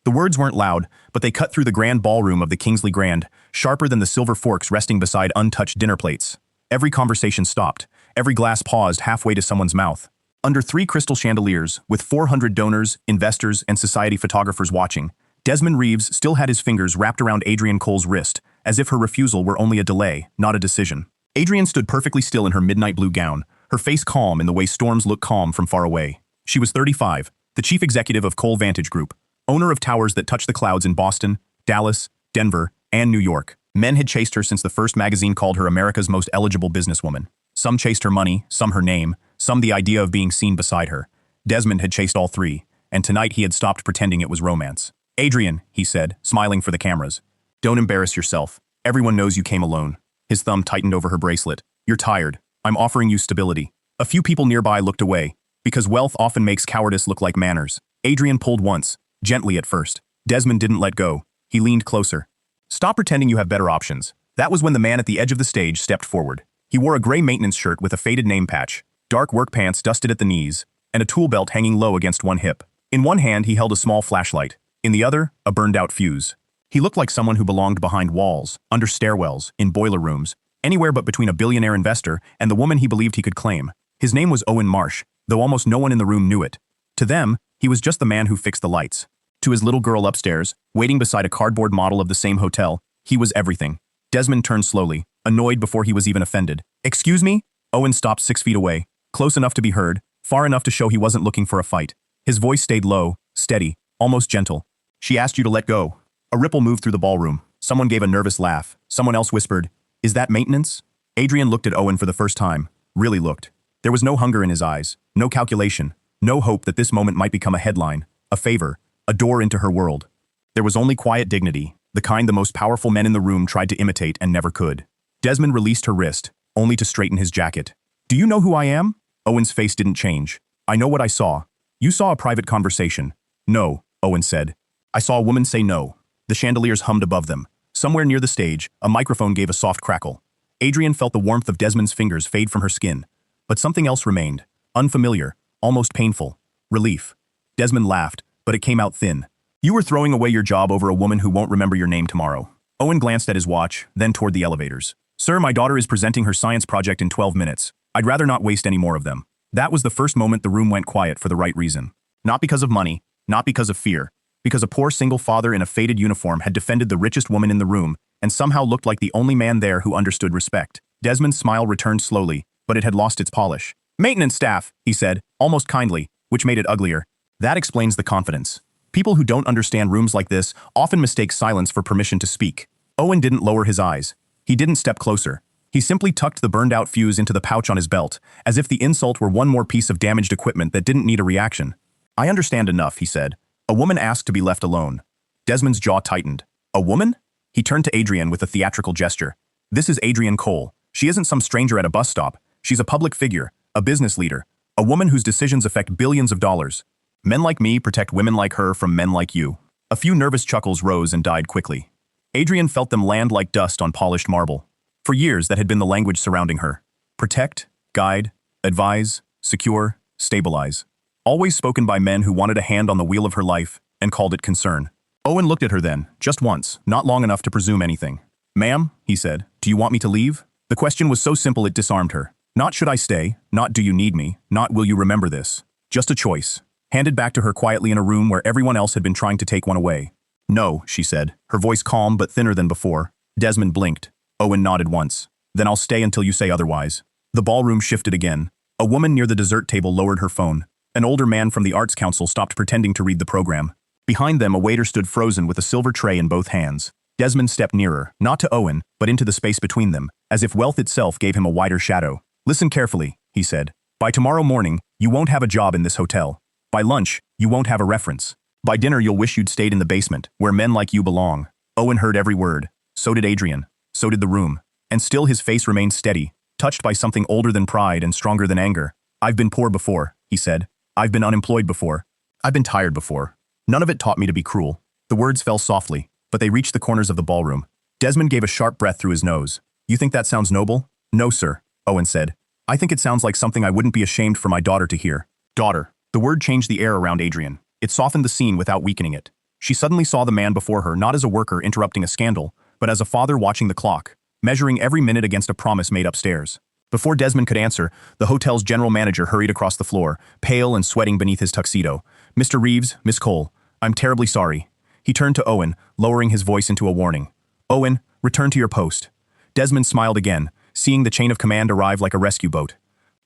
The words weren't loud, but they cut through the grand ballroom of the Kingsley Grand, sharper than the silver forks resting beside untouched dinner plates. Every conversation stopped. Every glass paused halfway to someone's mouth. Under 3 crystal chandeliers, with 400 donors, investors, and society photographers watching, Desmond Reeves still had his fingers wrapped around Adrienne Cole's wrist, as if her refusal were only a delay, not a decision. Adrienne stood perfectly still in her midnight blue gown, her face calm in the way storms look calm from far away. She was 35, the chief executive of Cole Vantage Group, owner of towers that touch the clouds in Boston, Dallas, Denver, and New York. Men had chased her since the first magazine called her America's most eligible businesswoman. Some chased her money, some her name, some the idea of being seen beside her. Desmond had chased all 3, and tonight he had stopped pretending it was romance. "Adrienne," he said, smiling for the cameras. "Don't embarrass yourself. Everyone knows you came alone." His thumb tightened over her bracelet. "You're tired. I'm offering you stability." A few people nearby looked away, because wealth often makes cowardice look like manners. Adrienne pulled once, gently at first. Desmond didn't let go. He leaned closer. "Stop pretending you have better options." That was when the man at the edge of the stage stepped forward. He wore a gray maintenance shirt with a faded name patch, dark work pants dusted at the knees, and a tool belt hanging low against one hip. In one hand he held a small flashlight, in the other, a burned-out fuse. He looked like someone who belonged behind walls, under stairwells, in boiler rooms, anywhere but between a billionaire investor and the woman he believed he could claim. His name was Owen Marsh, though almost no one in the room knew it. To them, he was just the man who fixed the lights. To his little girl upstairs, waiting beside a cardboard model of the same hotel, he was everything. Desmond turned slowly, annoyed before he was even offended. "Excuse me?" Owen stopped 6 feet away, close enough to be heard, far enough to show he wasn't looking for a fight. His voice stayed low, steady, almost gentle. "She asked you to let go." A ripple moved through the ballroom. Someone gave a nervous laugh. Someone else whispered, "Is that maintenance?" Adrienne looked at Owen for the first time, really looked. There was no hunger in his eyes, no calculation, no hope that this moment might become a headline, a favor, a door into her world. There was only quiet dignity, the kind the most powerful men in the room tried to imitate and never could. Desmond released her wrist, only to straighten his jacket. "Do you know who I am?" Owen's face didn't change. "I know what I saw." "You saw a private conversation." "No," Owen said. "I saw a woman say no." The chandeliers hummed above them. Somewhere near the stage, a microphone gave a soft crackle. Adrienne felt the warmth of Desmond's fingers fade from her skin. But something else remained. Unfamiliar, almost painful. Relief. Desmond laughed, but it came out thin. "You were throwing away your job over a woman who won't remember your name tomorrow." Owen glanced at his watch, then toward the elevators. "Sir, my daughter is presenting her science project in 12 minutes. I'd rather not waste any more of them." That was the first moment the room went quiet for the right reason. Not because of money, not because of fear, because a poor single father in a faded uniform had defended the richest woman in the room and somehow looked like the only man there who understood respect. Desmond's smile returned slowly, but it had lost its polish. "Maintenance staff," he said, almost kindly, which made it uglier. That explains the confidence. People who don't understand rooms like this often mistake silence for permission to speak. Owen didn't lower his eyes. He didn't step closer. He simply tucked the burned-out fuse into the pouch on his belt, as if the insult were one more piece of damaged equipment that didn't need a reaction. "I understand enough," he said. "A woman asked to be left alone." Desmond's jaw tightened. "A woman?" He turned to Adrienne with a theatrical gesture. "This is Adrienne Cole. She isn't some stranger at a bus stop. She's a public figure, a business leader, a woman whose decisions affect billions of dollars. Men like me protect women like her from men like you." A few nervous chuckles rose and died quickly. Adrienne felt them land like dust on polished marble. For years, that had been the language surrounding her. Protect, guide, advise, secure, stabilize. Always spoken by men who wanted a hand on the wheel of her life and called it concern. Owen looked at her then, just once, not long enough to presume anything. "Ma'am," he said, "do you want me to leave?" The question was so simple it disarmed her. Not should I stay, not do you need me, not will you remember this. Just a choice, handed back to her quietly in a room where everyone else had been trying to take one away. "No," she said, her voice calm but thinner than before. Desmond blinked. Owen nodded once. "Then I'll stay until you say otherwise." The ballroom shifted again. A woman near the dessert table lowered her phone. An older man from the Arts Council stopped pretending to read the program. Behind them, a waiter stood frozen with a silver tray in both hands. Desmond stepped nearer, not to Owen, but into the space between them, as if wealth itself gave him a wider shadow. "Listen carefully," he said. "By tomorrow morning, you won't have a job in this hotel. By lunch, you won't have a reference. By dinner, you'll wish you'd stayed in the basement, where men like you belong." Owen heard every word. So did Adrienne. So did the room. And still his face remained steady, touched by something older than pride and stronger than anger. "I've been poor before," he said. "I've been unemployed before. I've been tired before. None of it taught me to be cruel." The words fell softly, but they reached the corners of the ballroom. Desmond gave a sharp breath through his nose. "You think that sounds noble?" "No, sir," Owen said. "I think it sounds like something I wouldn't be ashamed for my daughter to hear." Daughter. The word changed the air around Adrienne. It softened the scene without weakening it. She suddenly saw the man before her not as a worker interrupting a scandal, but as a father watching the clock, measuring every minute against a promise made upstairs. Before Desmond could answer, the hotel's general manager hurried across the floor, pale and sweating beneath his tuxedo. "Mr. Reeves, Miss Cole, I'm terribly sorry." He turned to Owen, lowering his voice into a warning. "Owen, return to your post." Desmond smiled again, seeing the chain of command arrive like a rescue boat.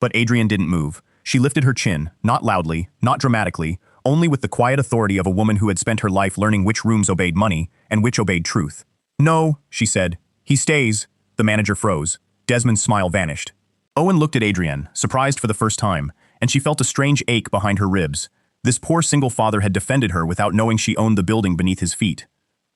But Adrienne didn't move. She lifted her chin, not loudly, not dramatically, only with the quiet authority of a woman who had spent her life learning which rooms obeyed money and which obeyed truth. "No," she said. "He stays." The manager froze. Desmond's smile vanished. Owen looked at Adrienne, surprised for the first time, and she felt a strange ache behind her ribs. This poor single father had defended her without knowing she owned the building beneath his feet.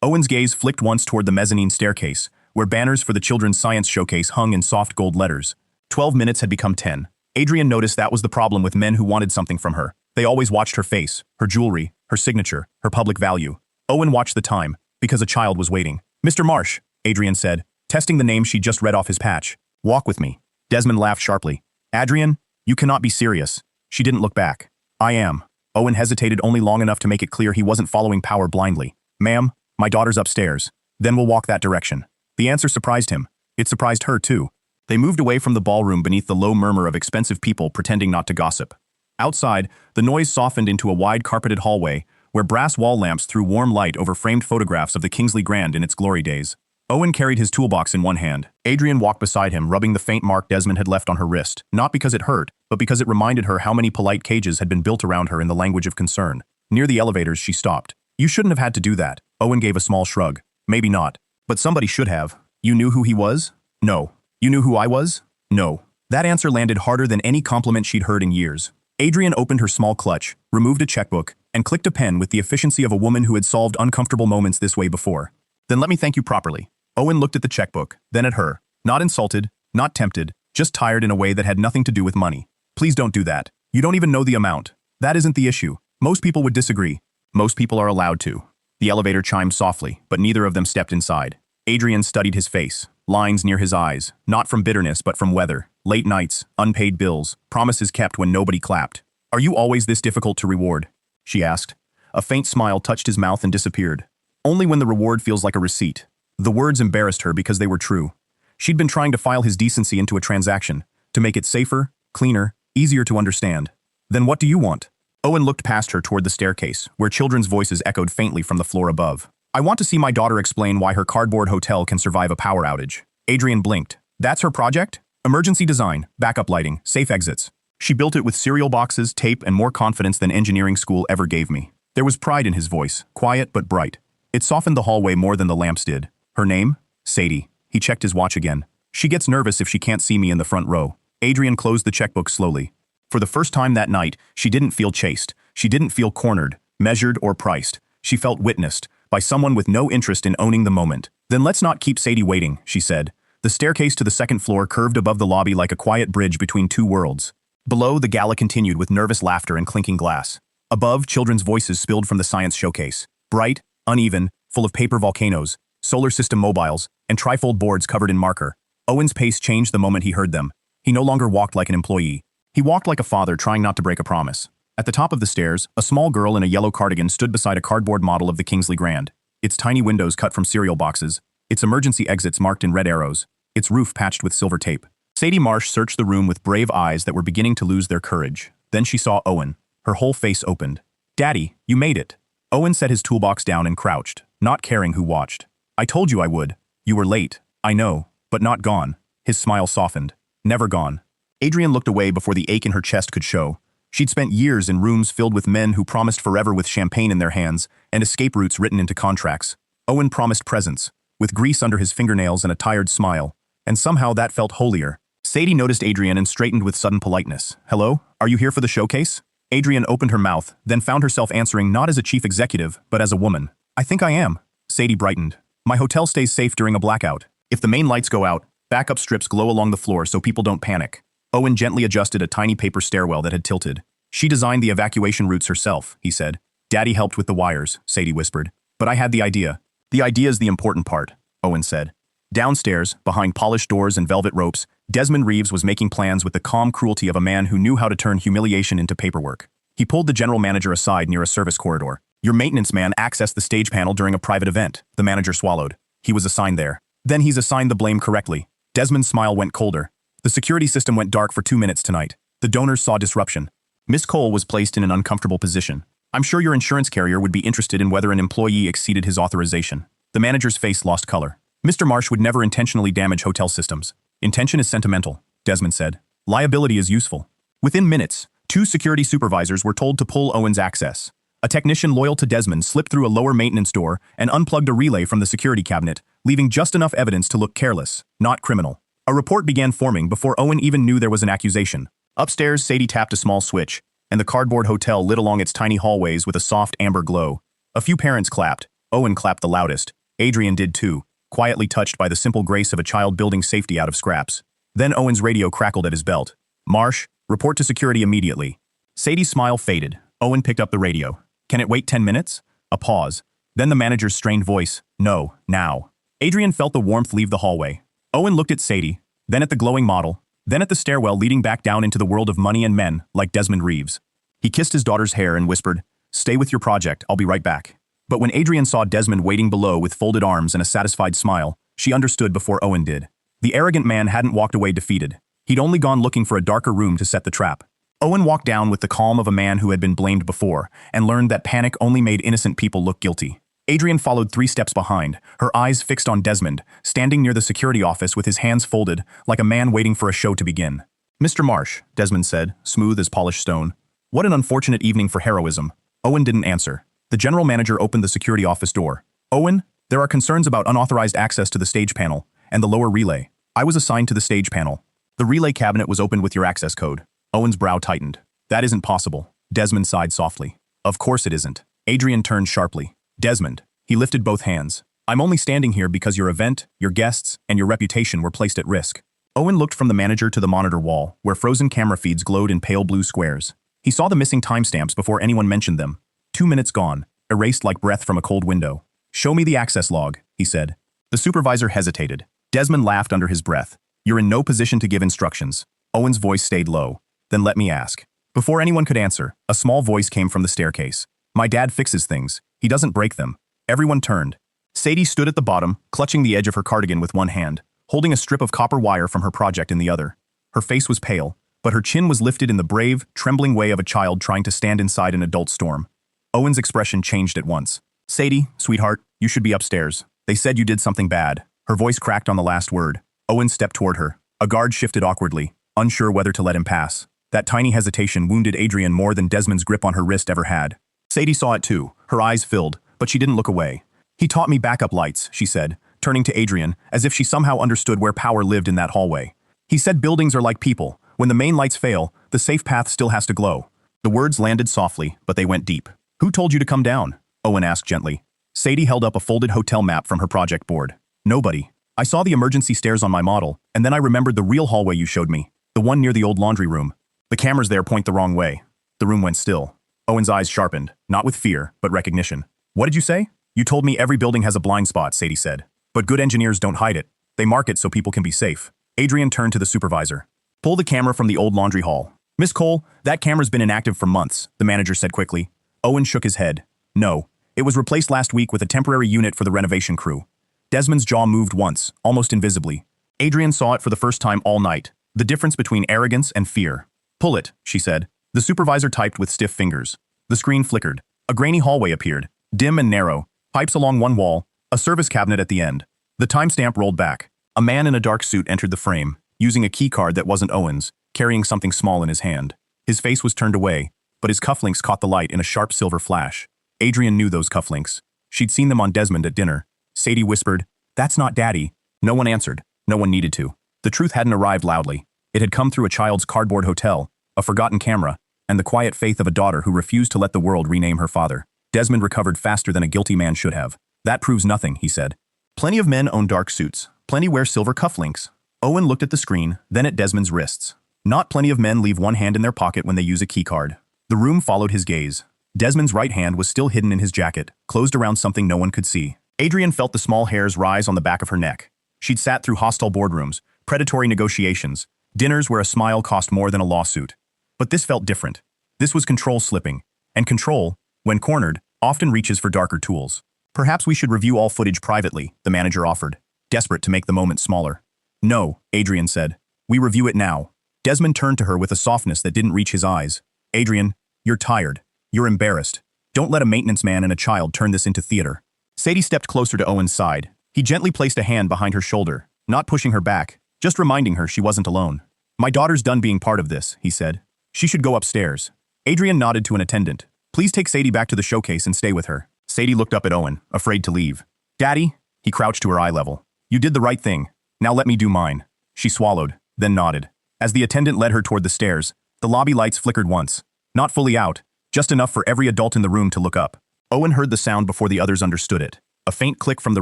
Owen's gaze flicked once toward the mezzanine staircase, where banners for the children's science showcase hung in soft gold letters. 12 minutes had become 10. Adrienne noticed that was the problem with men who wanted something from her. They always watched her face, her jewelry, her signature, her public value. Owen watched the time, because a child was waiting. "Mr. Marsh," Adrienne said, testing the name she just read off his patch. "Walk with me." Desmond laughed sharply. "Adrienne, you cannot be serious." She didn't look back. "I am." Owen hesitated only long enough to make it clear he wasn't following power blindly. "Ma'am, my daughter's upstairs. Then we'll walk that direction." The answer surprised him. It surprised her, too. They moved away from the ballroom beneath the low murmur of expensive people pretending not to gossip. Outside, the noise softened into a wide carpeted hallway, where brass wall lamps threw warm light over framed photographs of the Kingsley Grand in its glory days. Owen carried his toolbox in one hand. Adrienne walked beside him, rubbing the faint mark Desmond had left on her wrist, not because it hurt, but because it reminded her how many polite cages had been built around her in the language of concern. Near the elevators, she stopped. "You shouldn't have had to do that." Owen gave a small shrug. "Maybe not. But somebody should have." "You knew who he was?" "No." "You knew who I was?" "No." That answer landed harder than any compliment she'd heard in years. Adrienne opened her small clutch, removed a checkbook, and clicked a pen with the efficiency of a woman who had solved uncomfortable moments this way before. "Then let me thank you properly." Owen looked at the checkbook, then at her. Not insulted, not tempted, just tired in a way that had nothing to do with money. "Please don't do that. You don't even know the amount. That isn't the issue. Most people would disagree. Most people are allowed to." The elevator chimed softly, but neither of them stepped inside. Adrienne studied his face, lines near his eyes, not from bitterness but from weather, late nights, unpaid bills, promises kept when nobody clapped. "Are you always this difficult to reward?" she asked. A faint smile touched his mouth and disappeared. "Only when the reward feels like a receipt." The words embarrassed her because they were true. She'd been trying to file his decency into a transaction, to make it safer, cleaner, easier to understand. "Then what do you want?" Owen looked past her toward the staircase, where children's voices echoed faintly from the floor above. "I want to see my daughter explain why her cardboard hotel can survive a power outage." Adrienne blinked. "That's her project? Emergency design, backup lighting, safe exits. She built it with cereal boxes, tape, and more confidence than engineering school ever gave me." There was pride in his voice, quiet but bright. It softened the hallway more than the lamps did. "Her name? Sadie." He checked his watch again. "She gets nervous if she can't see me in the front row." Adrienne closed the checkbook slowly. For the first time that night, she didn't feel chased. She didn't feel cornered, measured, or priced. She felt witnessed, by someone with no interest in owning the moment. "Then let's not keep Sadie waiting," she said. The staircase to the second floor curved above the lobby like a quiet bridge between two worlds. Below, the gala continued with nervous laughter and clinking glass. Above, children's voices spilled from the science showcase. Bright, uneven, full of paper volcanoes, solar system mobiles, and trifold boards covered in marker. Owen's pace changed the moment he heard them. He no longer walked like an employee. He walked like a father trying not to break a promise. At the top of the stairs, a small girl in a yellow cardigan stood beside a cardboard model of the Kingsley Grand. Its tiny windows cut from cereal boxes, its emergency exits marked in red arrows, its roof patched with silver tape. Sadie Marsh searched the room with brave eyes that were beginning to lose their courage. Then she saw Owen. Her whole face opened. "Daddy, you made it." Owen set his toolbox down and crouched, not caring who watched. "I told you I would. You were late, I know, but not gone." His smile softened. "Never gone." Adrienne looked away before the ache in her chest could show. She'd spent years in rooms filled with men who promised forever with champagne in their hands and escape routes written into contracts. Owen promised presence, with grease under his fingernails and a tired smile, and somehow that felt holier. Sadie noticed Adrienne and straightened with sudden politeness. "Hello? Are you here for the showcase?" Adrienne opened her mouth, then found herself answering not as a chief executive, but as a woman. "I think I am." Sadie brightened. "My hotel stays safe during a blackout. If the main lights go out, backup strips glow along the floor so people don't panic." Owen gently adjusted a tiny paper stairwell that had tilted. "She designed the evacuation routes herself," he said. "Daddy helped with the wires," Sadie whispered. "But I had the idea." "The idea's the important part," Owen said. Downstairs, behind polished doors and velvet ropes, Desmond Reeves was making plans with the calm cruelty of a man who knew how to turn humiliation into paperwork. He pulled the general manager aside near a service corridor. Your maintenance man accessed the stage panel during a private event. The manager swallowed. He was assigned there. Then he's assigned the blame correctly. Desmond's smile went colder. The security system went dark for 2 minutes tonight. The donors saw disruption. Miss Cole was placed in an uncomfortable position. I'm sure your insurance carrier would be interested in whether an employee exceeded his authorization. The manager's face lost color. Mr. Marsh would never intentionally damage hotel systems. Intention is sentimental, Desmond said. Liability is useful. Within minutes, 2 security supervisors were told to pull Owen's access. A technician loyal to Desmond slipped through a lower maintenance door and unplugged a relay from the security cabinet, leaving just enough evidence to look careless, not criminal. A report began forming before Owen even knew there was an accusation. Upstairs, Sadie tapped a small switch, and the cardboard hotel lit along its tiny hallways with a soft amber glow. A few parents clapped. Owen clapped the loudest. Adrienne did too, quietly touched by the simple grace of a child building safety out of scraps. Then Owen's radio crackled at his belt. Marsh, report to security immediately. Sadie's smile faded. Owen picked up the radio. Can it wait 10 minutes? A pause. Then the manager's strained voice. No, now. Adrienne felt the warmth leave the hallway. Owen looked at Sadie, then at the glowing model, then at the stairwell leading back down into the world of money and men, like Desmond Reeves. He kissed his daughter's hair and whispered, "Stay with your project, I'll be right back." But when Adrienne saw Desmond waiting below with folded arms and a satisfied smile, she understood before Owen did. The arrogant man hadn't walked away defeated. He'd only gone looking for a darker room to set the trap. Owen walked down with the calm of a man who had been blamed before, and learned that panic only made innocent people look guilty. Adrienne followed 3 steps behind, her eyes fixed on Desmond, standing near the security office with his hands folded, like a man waiting for a show to begin. "Mr. Marsh," Desmond said, smooth as polished stone. "What an unfortunate evening for heroism." Owen didn't answer. The general manager opened the security office door. "Owen, there are concerns about unauthorized access to the stage panel and the lower relay. I was assigned to the stage panel. The relay cabinet was opened with your access code." Owen's brow tightened. "That isn't possible." Desmond sighed softly. "Of course it isn't." Adrienne turned sharply. "Desmond." He lifted both hands. "I'm only standing here because your event, your guests, and your reputation were placed at risk." Owen looked from the manager to the monitor wall, where frozen camera feeds glowed in pale blue squares. He saw the missing timestamps before anyone mentioned them. 2 minutes gone, erased like breath from a cold window. "Show me the access log," he said. The supervisor hesitated. Desmond laughed under his breath. "You're in no position to give instructions." Owen's voice stayed low. "Then let me ask." Before anyone could answer, a small voice came from the staircase. "My dad fixes things. He doesn't break them." Everyone turned. Sadie stood at the bottom, clutching the edge of her cardigan with one hand, holding a strip of copper wire from her project in the other. Her face was pale, but her chin was lifted in the brave, trembling way of a child trying to stand inside an adult storm. Owen's expression changed at once. "Sadie, sweetheart, you should be upstairs. They said you did something bad." Her voice cracked on the last word. Owen stepped toward her. A guard shifted awkwardly, unsure whether to let him pass. That tiny hesitation wounded Adrienne more than Desmond's grip on her wrist ever had. Sadie saw it too. Her eyes filled, but she didn't look away. "He taught me backup lights," she said, turning to Adrienne, as if she somehow understood where power lived in that hallway. "He said buildings are like people. When the main lights fail, the safe path still has to glow." The words landed softly, but they went deep. "Who told you to come down?" Owen asked gently. Sadie held up a folded hotel map from her project board. "Nobody. I saw the emergency stairs on my model, and then I remembered the real hallway you showed me, the one near the old laundry room. The cameras there point the wrong way." The room went still. Owen's eyes sharpened, not with fear, but recognition. "What did you say?" "You told me every building has a blind spot," Sadie said. "But good engineers don't hide it. They mark it so people can be safe." Adrienne turned to the supervisor. "Pull the camera from the old laundry hall." "Miss Cole, that camera's been inactive for months," the manager said quickly. Owen shook his head. "No, it was replaced last week with a temporary unit for the renovation crew." Desmond's jaw moved once, almost invisibly. Adrienne saw it for the first time all night, the difference between arrogance and fear. "Pull it," she said. The supervisor typed with stiff fingers. The screen flickered. A grainy hallway appeared, dim and narrow, pipes along one wall, a service cabinet at the end. The timestamp rolled back. A man in a dark suit entered the frame, using a key card that wasn't Owen's, carrying something small in his hand. His face was turned away, but his cufflinks caught the light in a sharp silver flash. Adrienne knew those cufflinks. She'd seen them on Desmond at dinner. Sadie whispered, "That's not Daddy." No one answered. No one needed to. The truth hadn't arrived loudly. It had come through a child's cardboard hotel, a forgotten camera, and the quiet faith of a daughter who refused to let the world rename her father. Desmond recovered faster than a guilty man should have. "That proves nothing," he said. "Plenty of men own dark suits. Plenty wear silver cufflinks." Owen looked at the screen, then at Desmond's wrists. "Not plenty of men leave one hand in their pocket when they use a keycard." The room followed his gaze. Desmond's right hand was still hidden in his jacket, closed around something no one could see. Adrienne felt the small hairs rise on the back of her neck. She'd sat through hostile boardrooms, predatory negotiations, dinners where a smile cost more than a lawsuit. But this felt different. This was control slipping. And control, when cornered, often reaches for darker tools. Perhaps we should review all footage privately, the manager offered, desperate to make the moment smaller. No, Adrienne said. We review it now. Desmond turned to her with a softness that didn't reach his eyes. Adrienne, you're tired. You're embarrassed. Don't let a maintenance man and a child turn this into theater. Sadie stepped closer to Owen's side. He gently placed a hand behind her shoulder, not pushing her back, just reminding her she wasn't alone. My daughter's done being part of this, he said. She should go upstairs. Adrienne nodded to an attendant. Please take Sadie back to the showcase and stay with her. Sadie looked up at Owen, afraid to leave. Daddy? He crouched to her eye level. You did the right thing. Now let me do mine. She swallowed, then nodded. As the attendant led her toward the stairs, the lobby lights flickered once. Not fully out, just enough for every adult in the room to look up. Owen heard the sound before the others understood it. A faint click from the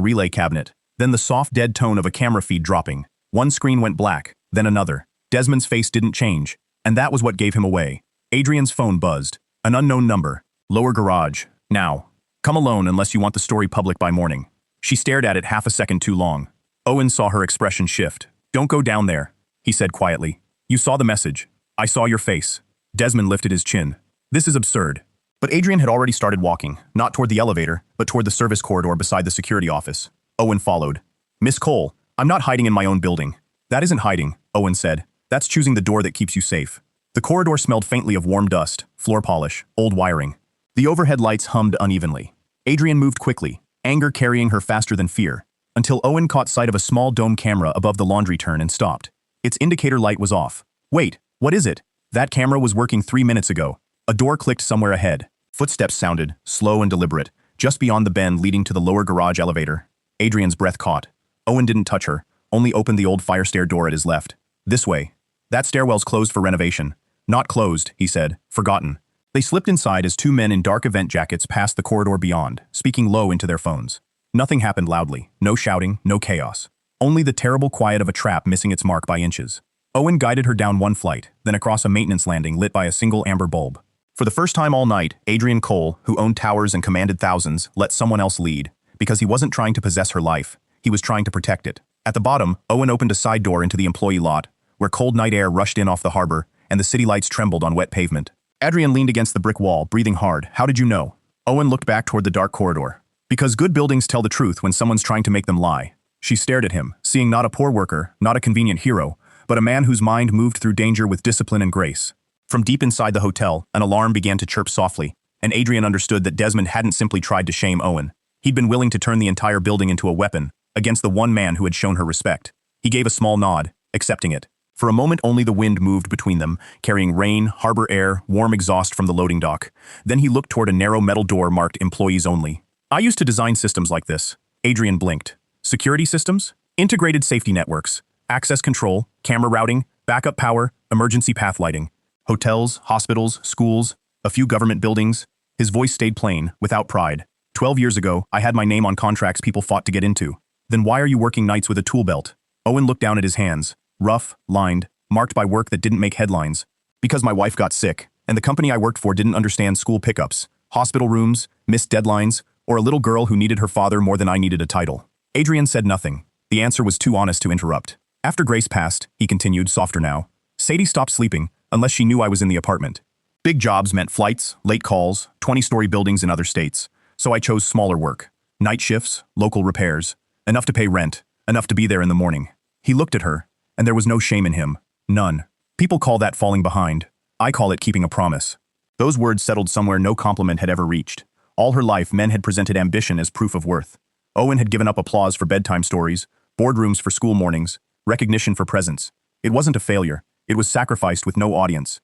relay cabinet, then the soft dead tone of a camera feed dropping. One screen went black, then another. Desmond's face didn't change, and that was what gave him away. Adrienne's phone buzzed. An unknown number. Lower garage. Now. Come alone unless you want the story public by morning. She stared at it half a second too long. Owen saw her expression shift. Don't go down there, he said quietly. You saw the message. I saw your face. Desmond lifted his chin. This is absurd. But Adrienne had already started walking, not toward the elevator, but toward the service corridor beside the security office. Owen followed. Miss Cole, I'm not hiding in my own building. That isn't hiding, Owen said. That's choosing the door that keeps you safe. The corridor smelled faintly of warm dust, floor polish, old wiring. The overhead lights hummed unevenly. Adrienne moved quickly, anger carrying her faster than fear, until Owen caught sight of a small dome camera above the laundry turn and stopped. Its indicator light was off. Wait, what is it? That camera was working 3 minutes ago. A door clicked somewhere ahead. Footsteps sounded, slow and deliberate, just beyond the bend leading to the lower garage elevator. Adrienne's breath caught. Owen didn't touch her, only opened the old fire stair door at his left. This way. That stairwell's closed for renovation. Not closed, he said. Forgotten. They slipped inside as two men in dark event jackets passed the corridor beyond, speaking low into their phones. Nothing happened loudly. No shouting, no chaos. Only the terrible quiet of a trap missing its mark by inches. Owen guided her down one flight, then across a maintenance landing lit by a single amber bulb. For the first time all night, Adrienne Cole, who owned towers and commanded thousands, let someone else lead, because he wasn't trying to possess her life. He was trying to protect it. At the bottom, Owen opened a side door into the employee lot, where cold night air rushed in off the harbor, and the city lights trembled on wet pavement. Adrienne leaned against the brick wall, breathing hard. How did you know? Owen looked back toward the dark corridor. Because good buildings tell the truth when someone's trying to make them lie. She stared at him, seeing not a poor worker, not a convenient hero, but a man whose mind moved through danger with discipline and grace. From deep inside the hotel, an alarm began to chirp softly, and Adrienne understood that Desmond hadn't simply tried to shame Owen. He'd been willing to turn the entire building into a weapon, against the one man who had shown her respect. He gave a small nod, accepting it. For a moment only the wind moved between them, carrying rain, harbor air, warm exhaust from the loading dock. Then he looked toward a narrow metal door marked Employees Only. I used to design systems like this. Adrienne blinked. Security systems? Integrated safety networks. Access control, camera routing, backup power, emergency path lighting. Hotels, hospitals, schools, a few government buildings. His voice stayed plain, without pride. 12 years ago, I had my name on contracts people fought to get into. Then why are you working nights with a tool belt? Owen looked down at his hands. Rough, lined, marked by work that didn't make headlines. Because my wife got sick, and the company I worked for didn't understand school pickups, hospital rooms, missed deadlines, or a little girl who needed her father more than I needed a title. Adrienne said nothing. The answer was too honest to interrupt. After Grace passed, he continued, softer now, Sadie stopped sleeping, unless she knew I was in the apartment. Big jobs meant flights, late calls, 20-story buildings in other states, so I chose smaller work. Night shifts, local repairs, enough to pay rent, enough to be there in the morning. He looked at her, and there was no shame in him. None. People call that falling behind. I call it keeping a promise. Those words settled somewhere no compliment had ever reached. All her life, men had presented ambition as proof of worth. Owen had given up applause for bedtime stories, boardrooms for school mornings, recognition for presence. It wasn't a failure. It was sacrificed with no audience.